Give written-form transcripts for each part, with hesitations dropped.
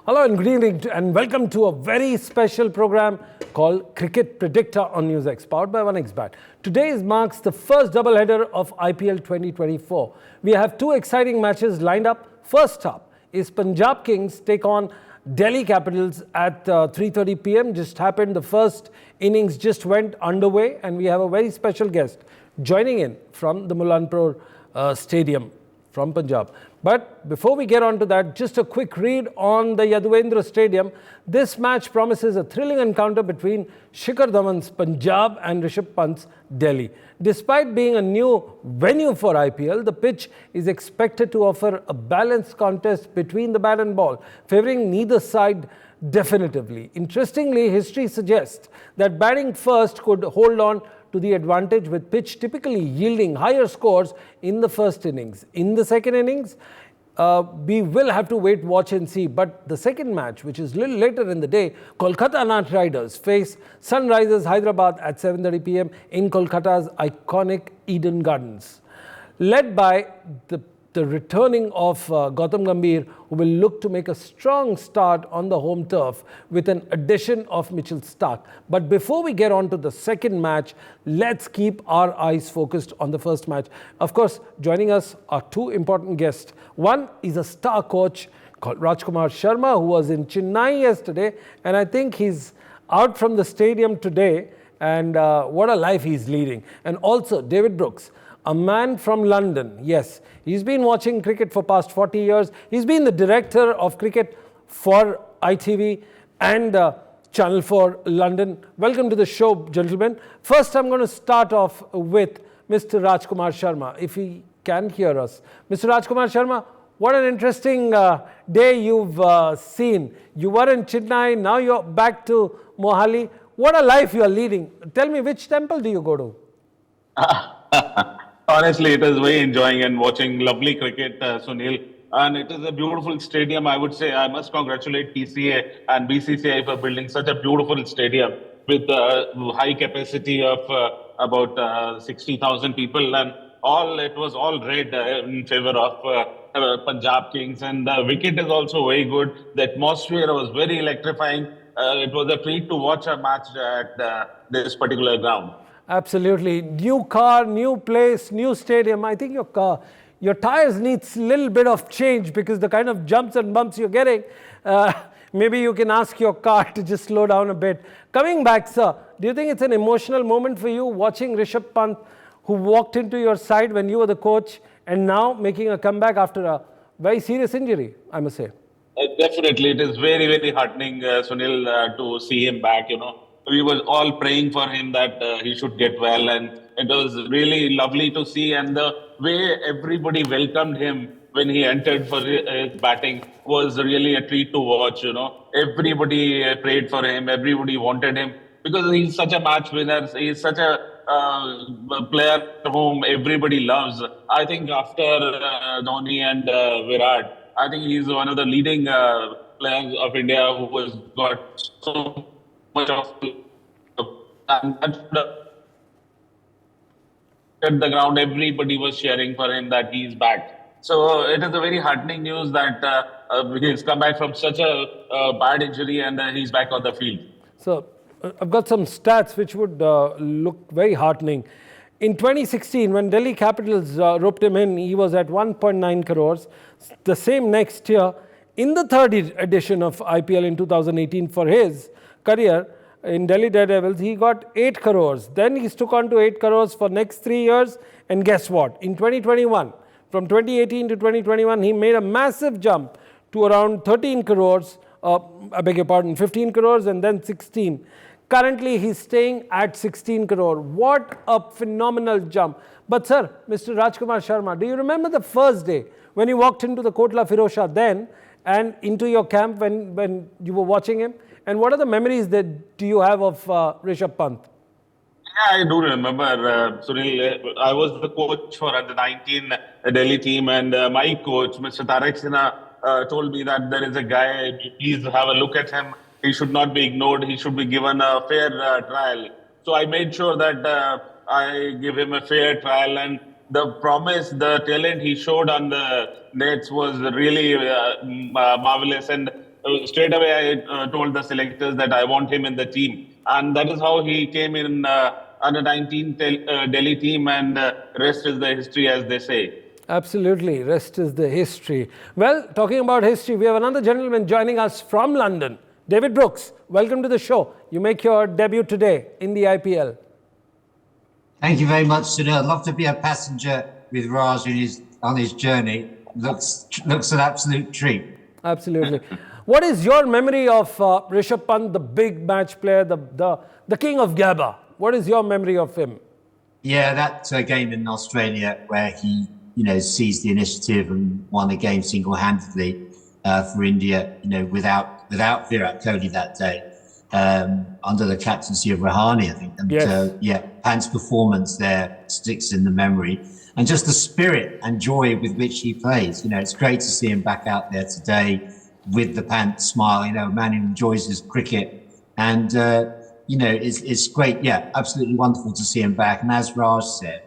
Hello and good evening and welcome to a very special program called Cricket Predicta on NewsX, powered by 1xBet. Today marks the first doubleheader of IPL 2024. We have two exciting matches lined up. First up is Punjab Kings take on Delhi Capitals at 3:30 p.m. Just happened. The first innings just went underway and we have a very special guest joining in from the Mulanpur Stadium from Punjab. But before we get on to that, just a quick read on the Yadvendra Stadium. This match promises a thrilling encounter between Shikhar Dhawan's Punjab and Rishabh Pant's Delhi. Despite being a new venue for IPL, the pitch is expected to offer a balanced contest between the bat and ball, favouring neither side definitively. Interestingly, history suggests that batting first could hold on to the advantage, with pitch typically yielding higher scores in the first innings. In the second innings, we will have to wait, watch and see. But the second match, which is a little later in the day, Kolkata Knight Riders face Sunrisers Hyderabad at 7:30 p.m. in Kolkata's iconic Eden Gardens. Led by the returning of Gautam Gambhir, who will look to make a strong start on the home turf with an addition of Mitchell Starc. But before we get on to the second match, let's keep our eyes focused on the first match. Of course, joining us are two important guests. One is a star coach called Rajkumar Sharma, who was in Chennai yesterday, and I think he's out from the stadium today, and what a life he's leading. And also David Brooks, a man from London. Yes, he's been watching cricket for past 40 years. He's been the director of cricket for ITV and Channel 4 London. Welcome to the show, gentlemen. First, I'm going to start off with Mr. Rajkumar Sharma, if he can hear us. Mr. Rajkumar Sharma, what an interesting day you've seen. You were in Chennai, now you're back to Mohali. What a life you are leading. Tell me, which temple do you go to? Honestly, it is very enjoying and watching lovely cricket, Sunil. And it is a beautiful stadium, I would say. I must congratulate PCA and BCCI for building such a beautiful stadium with a high capacity of about 60,000 people. And it was all red in favor of Punjab Kings. And the wicket is also very good. The atmosphere was very electrifying. It was a treat to watch a match at this particular ground. Absolutely. New car, new place, new stadium. I think your tires needs a little bit of change because the kind of jumps and bumps you're getting, maybe you can ask your car to just slow down a bit. Coming back, sir, do you think it's an emotional moment for you watching Rishabh Pant, who walked into your side when you were the coach and now making a comeback after a very serious injury, I must say? Definitely. It is very, very heartening, Sunil, to see him back, We were all praying for him that he should get well, and it was really lovely to see. And the way everybody welcomed him when he entered for his batting was really a treat to watch. Everybody prayed for him, everybody wanted him because he's such a match winner. He's such a player whom everybody loves. I think after Dhoni and Virat, I think he's one of the leading players of India who has got so much of and at the ground, everybody was cheering for him that he's back. So it is a very heartening news that he's come back from such a bad injury and he's back on the field. So I've got some stats which would look very heartening. In 2016, when Delhi Capitals roped him in, he was at 1.9 crores. The same next year, in the third edition of IPL in 2018 for his career in Delhi Daredevils, he got 8 crores. Then he took on to 8 crores for next 3 years. And guess what? In 2021, from 2018 to 2021, he made a massive jump to around 13 crores. I beg your pardon, 15 crores and then 16. Currently, he's staying at 16 crore. What a phenomenal jump. But sir, Mr. Rajkumar Sharma, do you remember the first day when you walked into the Kotla Firosha then and into your camp when you were watching him? And what are the memories that do you have of Rishabh Pant? Yeah, I do remember, Sunil. I was the coach for the 19 Delhi team, and my coach, Mr. Tarak Sinha, told me that there is a guy, please have a look at him. He should not be ignored. He should be given a fair trial. So I made sure that I give him a fair trial, and the promise, the talent he showed on the nets was really marvelous. And straight away I told the selectors that I want him in the team. And that is how he came in under 19 Delhi team, and rest is the history, as they say. Absolutely, rest is the history. Well, talking about history, we have another gentleman joining us from London. David Brooks, welcome to the show. You make your debut today in the IPL. Thank you very much, Sunil. I'd love to be a passenger with Raj on his journey. Looks an absolute treat. Absolutely. What is your memory of Rishabh Pant, the big match player, the king of Gabba? What is your memory of him? Yeah, that game in Australia where he, seized the initiative and won a game single-handedly for India, without Virat Kohli that day, under the captaincy of Rahane, I think. And yes. Pant's performance there sticks in the memory. And just the spirit and joy with which he plays. It's great to see him back out there today with the Pant smile, a man who enjoys his cricket. And, it's great. Yeah, absolutely wonderful to see him back. And as Raj said,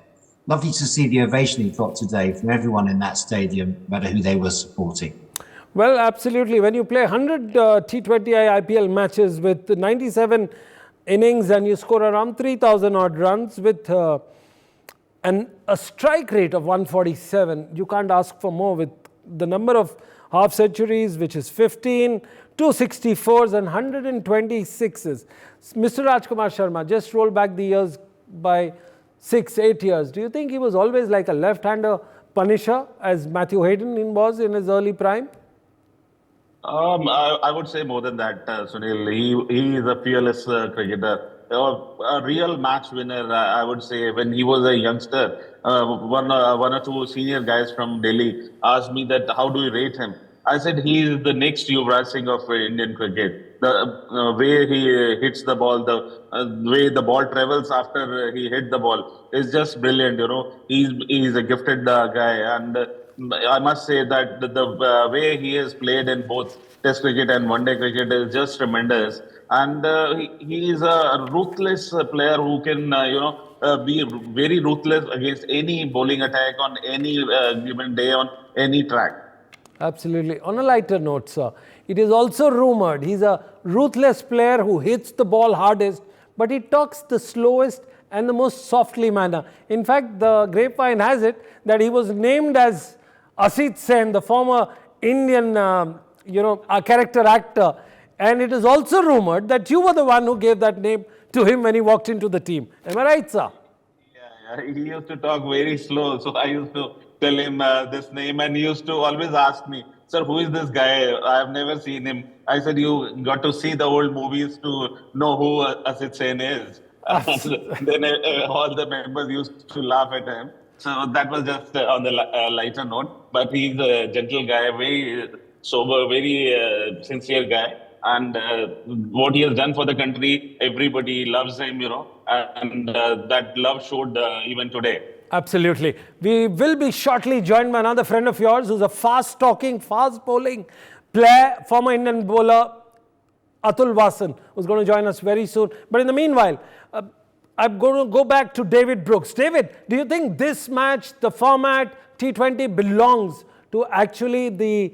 lovely to see the ovation he got today from everyone in that stadium, no matter who they were supporting. Well, absolutely. When you play 100 T20I IPL matches with 97 innings and you score around 3,000 odd runs with a strike rate of 147, you can't ask for more with the number of half centuries, which is 15, 264s and 126s. Mr. Rajkumar Sharma, just roll back the years by 6-8 years. Do you think he was always like a left-hander punisher, as Matthew Hayden was in his early prime? I would say more than that, Sunil. He is a fearless cricketer. A real match winner, I would say. When he was a youngster, one or two senior guys from Delhi asked me that how do you rate him? I said he is the next Yuvraj Singh of Indian cricket. The way he hits the ball, the way the ball travels after he hit the ball is just brilliant. He's a gifted guy, and I must say that the way he has played in both Test cricket and One Day cricket is just tremendous. And he is a ruthless player who can, be very ruthless against any bowling attack on any given day on any track. Absolutely. On a lighter note, sir, it is also rumored he's a ruthless player who hits the ball hardest, but he talks the slowest and the most softly manner. In fact, the grapevine has it that he was named as Asit Sen, the former Indian, a character actor. And it is also rumored that you were the one who gave that name to him when he walked into the team. Am I right, sir? Yeah, he used to talk very slow. So I used to tell him this name, and he used to always ask me, "Sir, who is this guy? I have never seen him." I said, "You got to see the old movies to know who Asit Sen is." Then all the members used to laugh at him. So that was just on the lighter note. But he's a gentle guy, very sober, very sincere guy. And what he has done for the country, everybody loves him, and that love showed even today. Absolutely. We will be shortly joined by another friend of yours who's a fast-talking, fast-bowling player, former Indian bowler, Atul Vasan, who's going to join us very soon. But in the meanwhile, I'm going to go back to David Brooks. David, do you think this match, the format, T20, belongs to actually the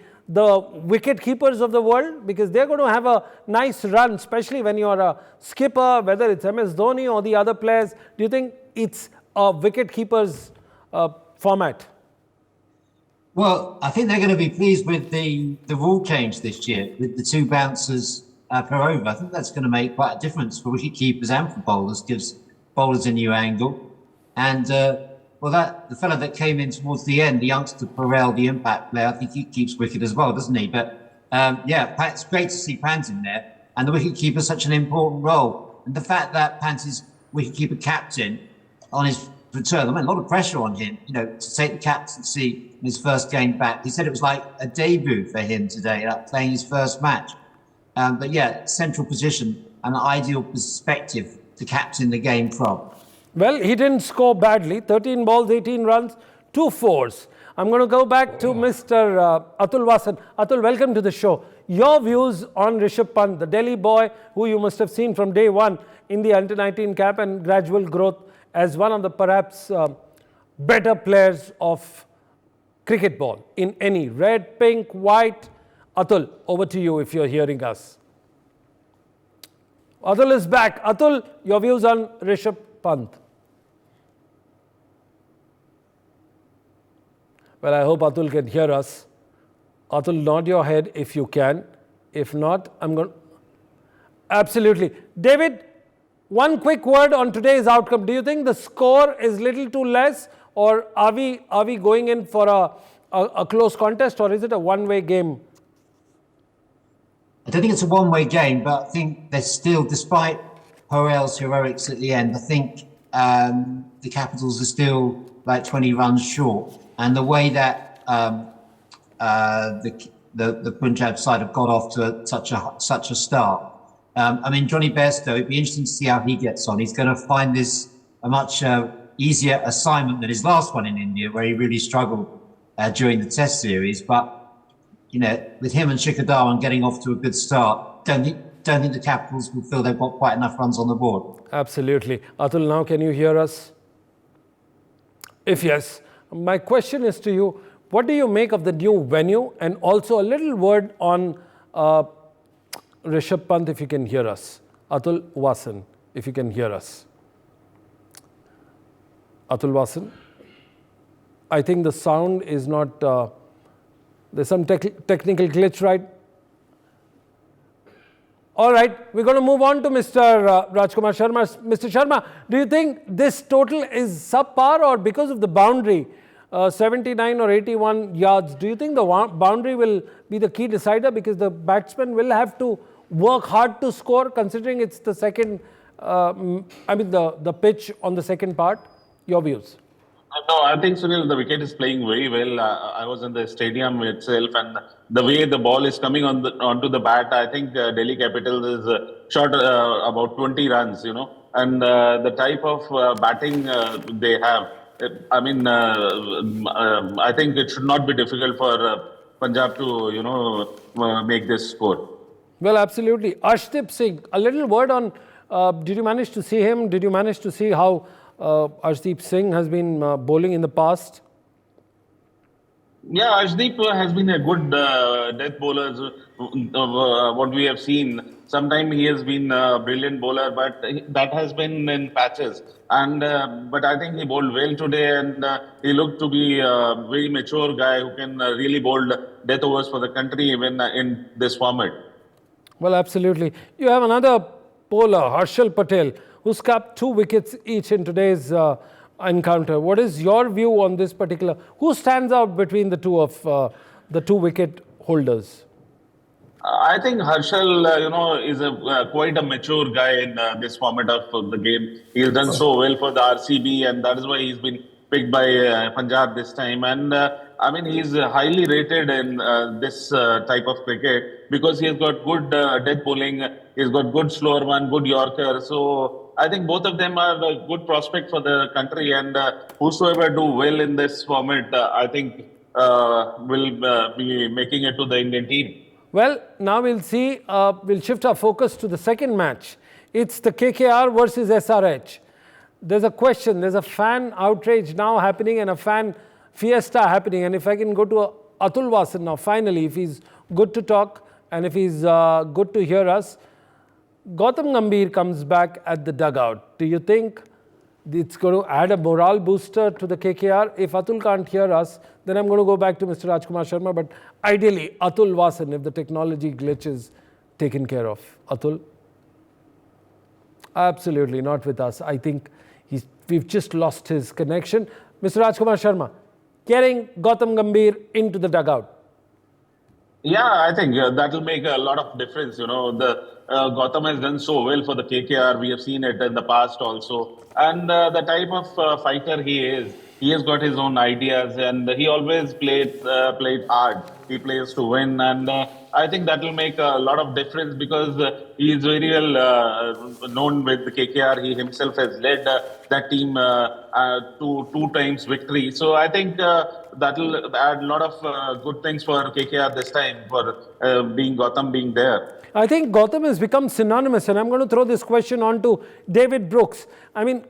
wicket keepers of the world? Because they're going to have a nice run, especially when you're a skipper, whether it's MS Dhoni or the other players. Do you think it's a wicket keepers format? Well, I think they're going to be pleased with the rule change this year, with the 2 bouncers per over. I think that's going to make quite a difference for wicket keepers and for bowlers, gives bowlers a new angle. And the fella that came in towards the end, the youngster Perel, the impact player, I think he keeps wicket as well, doesn't he? But it's great to see Pant in there, and the wicket keeper is such an important role. And the fact that Pant is wicket keeper captain on his return, a lot of pressure on him, to take the captaincy in his first game back. He said it was like a debut for him today, playing his first match. Central position, an ideal perspective to captain the game from. Well, he didn't score badly. 13 balls, 18 runs, 2 fours. I'm going to go back to Mr. Atul Vasan. Atul, welcome to the show. Your views on Rishabh Pant, the Delhi boy who you must have seen from day one in the under-19 cap and gradual growth as one of the perhaps better players of cricket ball in any red, pink, white, Atul, over to you if you're hearing us. Atul is back. Atul, your views on Rishabh Pant? Well, I hope Atul can hear us. Atul, nod your head if you can. If not, I'm going to... Absolutely. David, one quick word on today's outcome. Do you think the score is little too less, or are we going in for a close contest, or is it a one-way game? I don't think it's a one-way game, but I think there's still, despite Horrell's heroics at the end, I think the Capitals are still like 20 runs short. And the way that the Punjab side have got off to such a start. I mean, Johnny Bairstow, it'd be interesting to see how he gets on. He's going to find this a much easier assignment than his last one in India, where he really struggled during the Test series. But you know, with him and Shikhar Dhawan getting off to a good start, don't think the Capitals will feel they've got quite enough runs on the board. Absolutely. Atul, now can you hear us? If yes, my question is to you, what do you make of the new venue? And also a little word on Rishabh Pant, if you can hear us. Atul Vasan, if you can hear us. Atul Vasan? I think the sound is not... there's some technical glitch, right? All right, we're going to move on to Mr. Rajkumar Sharma. Mr. Sharma, do you think this total is subpar, or because of the boundary, 79 or 81 yards, do you think the boundary will be the key decider, because the batsmen will have to work hard to score, considering it's the second, the pitch on the second part? Your views? No, I think, Sunil, the wicket is playing very well. I was in the stadium itself, and the way the ball is coming onto the bat, I think Delhi Capitals is short about 20 runs, you know, and the type of batting they have. I mean, I think it should not be difficult for Punjab to, you know, make this score. Well, absolutely. Arshdeep Singh, a little word on, did you manage to see him? Did you manage to see how Arshdeep Singh has been bowling in the past? Yeah, Arshdeep has been a good death bowler. What we have seen, sometimes he has been a brilliant bowler, but that has been in patches. And but I think he bowled well today, and he looked to be a very mature guy who can really bowl death overs for the country even in this format. Well, absolutely. You have another bowler, Harshal Patel, who's capped 2 wickets each in today's encounter. What is your view on this particular? Who stands out between the two of the 2 wicket holders? I think Harshal, you know, is quite a mature guy in this format of the game. He's done so well for the RCB, and that is why he's been picked by Punjab this time. And I mean, he's highly rated in this type of cricket because he has got good death bowling. He's got good slower one, good Yorker. So I think both of them are a good prospect for the country, and whosoever do well in this format, I think will be making it to the Indian team. Well, now we'll see. We'll shift our focus to the second match. It's the KKR versus SRH. There's a question. There's a fan outrage now happening and a fan fiesta happening. And if I can go to Atul Vasan now, finally, if he's good to talk and if he's good to hear us. Gautam Gambhir comes back at the dugout. Do you think it's going to add a morale booster to the KKR? If Atul can't hear us, then I'm going to go back to Mr. Rajkumar Sharma. But ideally, Atul Vasan, if the technology glitch is taken care of. Atul? Absolutely not with us. I think we've just lost his connection. Mr. Rajkumar Sharma, getting Gautam Gambhir into the dugout. Yeah, I think that will make a lot of difference. You know, Gautam has done so well for the KKR. We have seen it in the past also. And the type of fighter he is, he has got his own ideas, and he always played hard. He plays to win, and I think that will make a lot of difference because he is very well known with the KKR. He himself has led that team to 2 times victory. So I think that will add a lot of good things for KKR this time for Gautam being there. I think Gautam has become synonymous, and I'm going to throw this question on to David Brooks. I mean,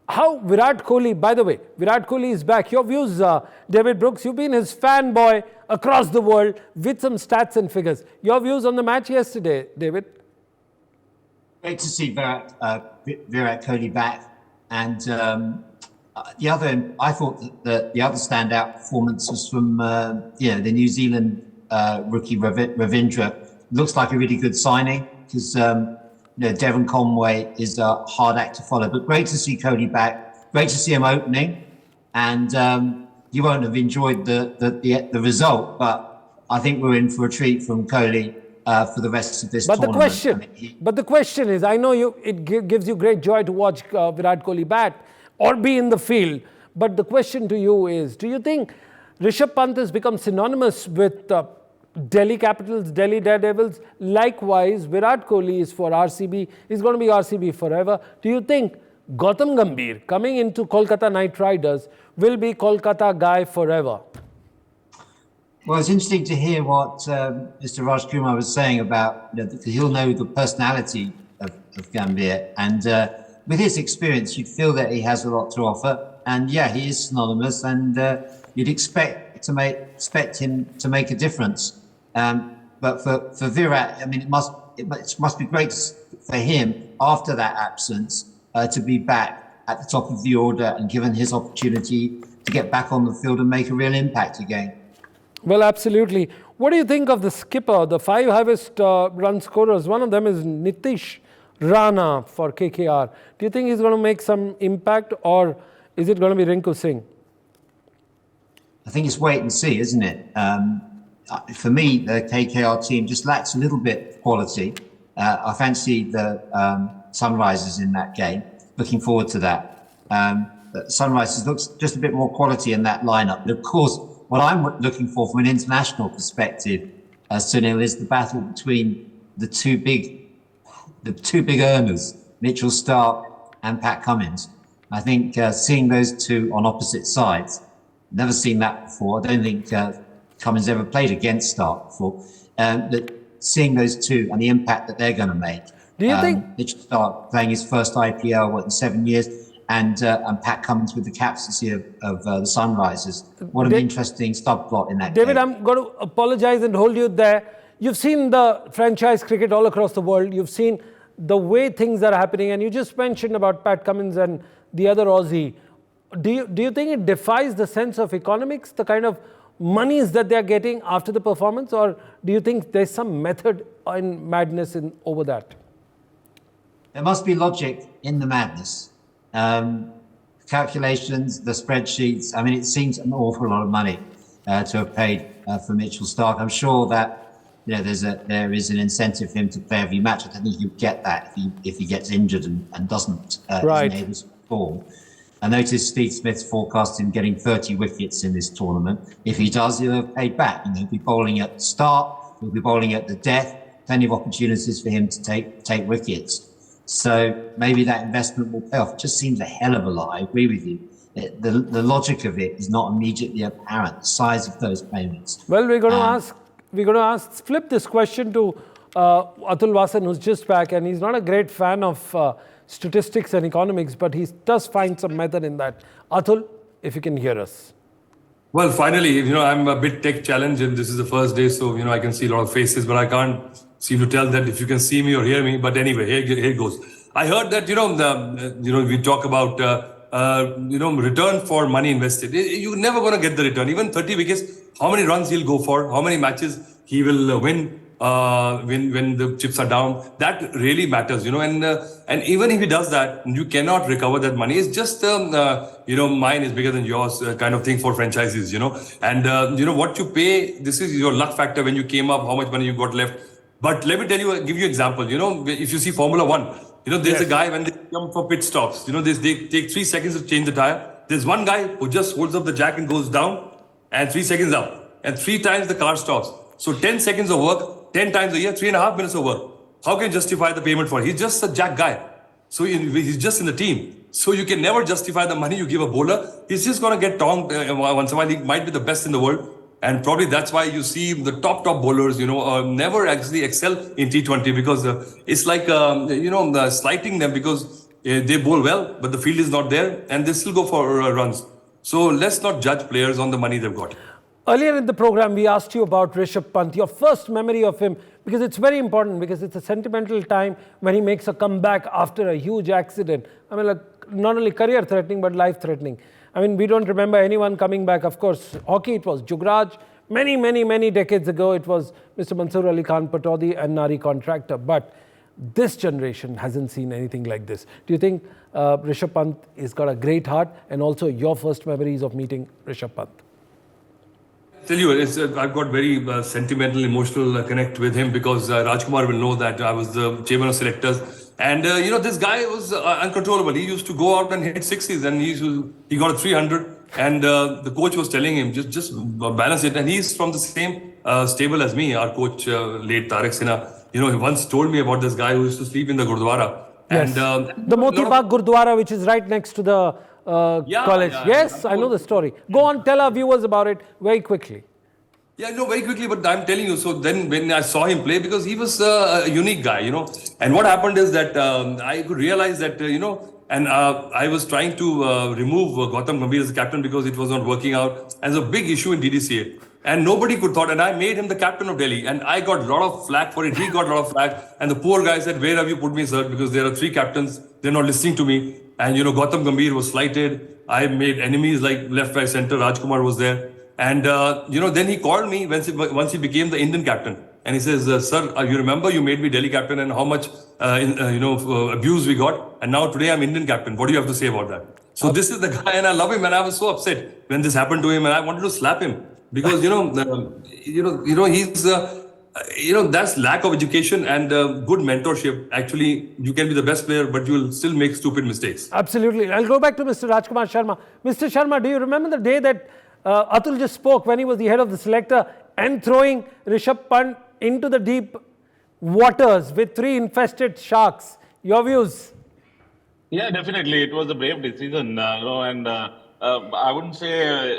How Virat Kohli, by the way, Virat Kohli is back. Your views, David Brooks, you've been his fanboy across the world with some stats and figures. Your views on the match yesterday, David? Great to see Virat Kohli back. And I thought that the other standout performance was from the New Zealand rookie Ravindra. Looks like a really good signing because Devon Conway is a hard act to follow. But great to see Kohli back. Great to see him opening. And you won't have enjoyed the result, but I think we're in for a treat from Kohli for the rest of this tournament. But the question is, I know it gives you great joy to watch Virat Kohli bat or be in the field. But the question to you is, do you think Rishabh Pant has become synonymous with Delhi Capitals, Delhi Daredevils? Likewise, Virat Kohli is for RCB. He's going to be RCB forever. Do you think Gautam Gambhir coming into Kolkata Knight Riders will be Kolkata guy forever? Well, it's interesting to hear what Mr. Raj Kumar was saying about, he'll know the personality of Gambhir. And with his experience, you'd feel that he has a lot to offer. And yeah, he is synonymous, and you'd expect him to make a difference. But for Virat, I mean, it must be great for him after that absence to be back at the top of the order and given his opportunity to get back on the field and make a real impact again. Well, absolutely. What do you think of the skipper, the 5 highest run scorers? One of them is Nitish Rana for KKR. Do you think he's going to make some impact, or is it going to be Rinku Singh? I think it's wait and see, isn't it? For me, the KKR team just lacks a little bit of quality. I fancy the Sunrisers in that game. Looking forward to that. Sunrisers looks just a bit more quality in that lineup. But of course, what I'm looking for from an international perspective, Sunil, is the battle between the two big earners, Mitchell Starc and Pat Cummins. I think seeing those two on opposite sides, never seen that before. I don't think Cummins ever played against Starc before. But seeing those two and the impact that they're going to make. Do you think Mitchell Starc playing his first IPL in 7 years, and Pat Cummins with the captaincy of the Sunrisers? What an interesting subplot in that David, game. I'm going to apologize and hold you there. You've seen the franchise cricket all across the world. You've seen the way things are happening, and you just mentioned about Pat Cummins and the other Aussie. Do you think it defies the sense of economics, the kind of monies that they're getting after the performance, or do you think there's some method and madness over that? There must be logic in the madness. Calculations, the spreadsheets. I mean, it seems an awful lot of money to have paid for Mitchell Starc. I'm sure that there is an incentive for him to play every match. I don't think he'll get that if he gets injured and doesn't isn't able to perform. I noticed Steve Smith's forecast him getting 30 wickets in this tournament. If he does, he'll have paid back. He'll be bowling at the start, he'll be bowling at the death. Plenty of opportunities for him to take wickets. So maybe that investment will pay off. It just seems a hell of a lot. I agree with you. The logic of it is not immediately apparent. The size of those payments. Well, we're going to flip this question to Atul Vasan, who's just back, and he's not a great fan of statistics and economics, but he does find some method in that. Atul, if you can hear us. Well, finally, I'm a bit tech challenged, and this is the first day, so I can see a lot of faces, but I can't seem to tell that if you can see me or hear me. But anyway, here goes. I heard that we talk about return for money invested. You're never going to get the return. Even 30 wickets, how many runs he'll go for, how many matches he will win when the chips are down. That really matters, and even if he does that, you cannot recover that money. It's just mine is bigger than yours kind of thing for franchises, and what you pay, this is your luck factor when you came up, how much money you got left. But let me tell you, give you an example. If you see Formula 1, there's a guy when they come for pit stops, they take 3 seconds to change the tire. There's one guy who just holds up the jack and goes down, and 3 seconds up, and 3 times the car stops. So 10 seconds of work, 10 times a year, 3.5 minutes of work. How can you justify the payment for it? He's just a jack guy. So he's just in the team. So you can never justify the money you give a bowler. He's just going to get tonged once in a while. He might be the best in the world. And probably that's why you see the top bowlers, never actually excel in T20, because it's like, slighting them, because they bowl well, but the field is not there, and they still go for runs. So let's not judge players on the money they've got. Earlier in the program, we asked you about Rishabh Pant, your first memory of him, because it's very important, because it's a sentimental time when he makes a comeback after a huge accident. I mean, like, not only career-threatening, but life-threatening. I mean, we don't remember anyone coming back. Of course, hockey, it was Jugraj. Many decades ago, it was Mr. Mansoor Ali Khan Pataudi and Nari Contractor. But this generation hasn't seen anything like this. Do you think Rishabh Pant has got a great heart, and also your first memories of meeting Rishabh Pant? Tell you, I've got very sentimental, emotional connect with him, because Rajkumar will know that I was the chairman of selectors. And, this guy was uncontrollable. He used to go out and hit sixes, and he got a 300. And the coach was telling him, just balance it. And he's from the same stable as me. Our coach, late Tariq Sinha, he once told me about this guy who used to sleep in the Gurdwara. Yes. And, the Moti Bagh Gurdwara, which is right next to the college. Yes, I know the story. Go on, tell our viewers about it very quickly. Yeah, very quickly, but I'm telling you, so then when I saw him play, because he was a unique guy, and what happened is that I could realize that, and I was trying to remove Gautam Gambhir as the captain because it was not working out as a big issue in DDCA. And nobody could thought, and I made him the captain of Delhi, and I got a lot of flack for it. He got a lot of flack, and the poor guy said, "Where have you put me, sir? Because there are 3 captains, they're not listening to me." And Gautam Gambhir was slighted. I made enemies like left, right, center. Rajkumar was there, and then he called me once he became the Indian captain, and he says, "Sir, you remember you made me Delhi captain, and how much abuse we got, and now today I'm Indian captain. What do you have to say about that?" So this is the guy, and I love him, and I was so upset when this happened to him, and I wanted to slap him. Because he's that's lack of education and good mentorship. Actually, you can be the best player, but you will still make stupid mistakes. Absolutely. I'll go back to Mr. Rajkumar Sharma. Mr. Sharma, do you remember the day that Atul just spoke when he was the head of the selector and throwing Rishabh Pant into the deep waters with 3 infested sharks? Your views? Yeah, definitely. It was a brave decision, and I wouldn't say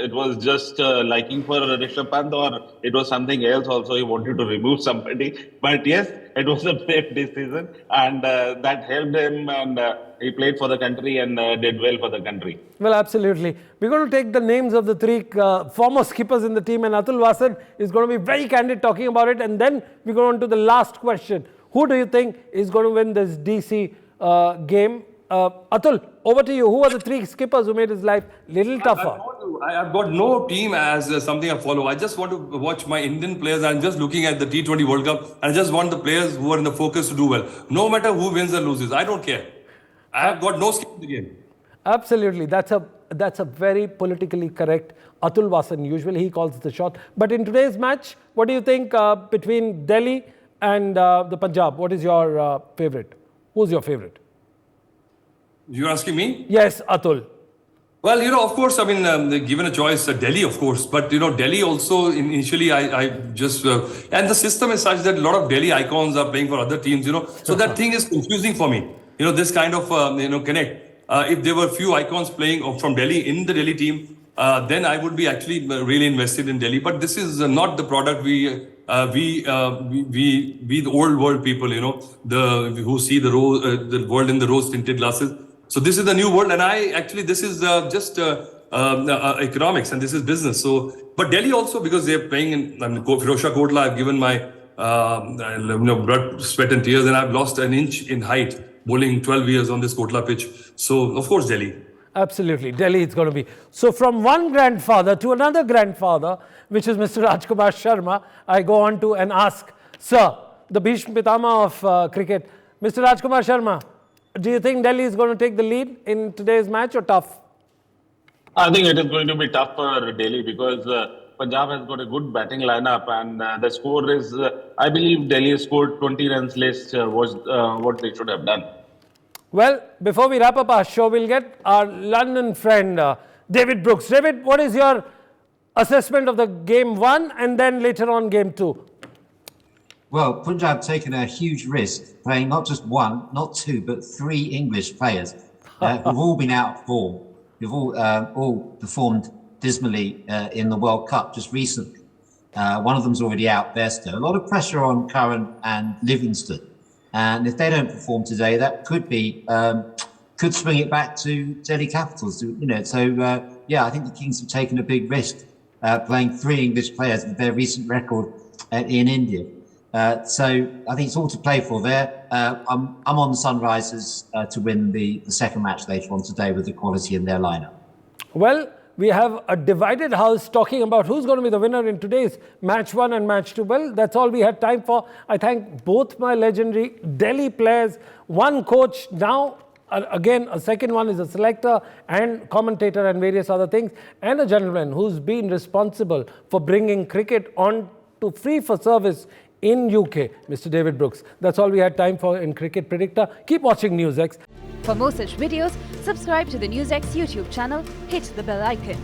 it was just liking for Rishabh Pant, or it was something else also. He wanted to remove somebody. But yes, it was a brave decision, and that helped him, and he played for the country and did well for the country. Well, absolutely. We're going to take the names of the 3 former skippers in the team, and Atul Vasan is going to be very candid talking about it. And then we go on to the last question. Who do you think is going to win this DC game? Atul, over to you. Who are the 3 skippers who made his life little tougher? I've got no team as something I follow. I just want to watch my Indian players. I'm just looking at the T20 World Cup, and I just want the players who are in the focus to do well. No matter who wins or loses, I don't care. I've got no skin in the game. Absolutely. That's a very politically correct Atul Vasan. Usually he calls the shot. But in today's match, what do you think between Delhi and the Punjab? What is your favourite? Who's your favourite? You're asking me? Yes, Atul. Well, of course, I mean, given a choice, Delhi, of course. But, Delhi also, initially, I just... and the system is such that a lot of Delhi icons are playing for other teams, So that thing is confusing for me. This kind of, connect. If there were few icons playing from Delhi in the Delhi team, then I would be actually really invested in Delhi. But this is not the product we the old world people, who see the world in the rose-tinted glasses. So this is the new world, and this is just economics, and this is business. So, but Delhi also, because they're playing in Firozshah Kotla, I've given my blood, sweat, and tears, and I've lost an inch in height bowling 12 years on this Kotla pitch. So, of course, Delhi. Absolutely, Delhi it's going to be. So, from one grandfather to another grandfather, which is Mr. Rajkumar Sharma, I go on to and ask, sir, the Bhishma Pitama of cricket, Mr. Rajkumar Sharma, do you think Delhi is going to take the lead in today's match, or tough? I think it is going to be tough for Delhi, because Punjab has got a good batting lineup, and the score is, I believe Delhi scored 20 runs less was what they should have done. Well, before we wrap up our show, we'll get our London friend, David Brooks. David, what is your assessment of the game 1 and then later on game 2? Well, Punjab taken a huge risk playing not just 1, not 2, but 3 English players who've all been out of form. Who've all performed dismally in the World Cup just recently. One of them's already out, Bairstow. A lot of pressure on Curran and Livingston. And if they don't perform today, that could be could swing it back to Delhi Capitals. So I think the Kings have taken a big risk playing 3 English players with their recent record in India. So I think it's all to play for there. I'm on the Sunrisers to win the second match later on today with the quality in their lineup. Well, we have a divided house talking about who's going to be the winner in today's match 1 and match 2. Well, that's all we had time for. I thank both my legendary Delhi players, one coach, now again a second one is a selector and commentator and various other things, and a gentleman who's been responsible for bringing cricket on to free for service in UK, Mr. David Brooks. That's all we had time for in Cricket Predictor. Keep watching NewsX. For more such videos, subscribe to the NewsX YouTube channel, hit the bell icon.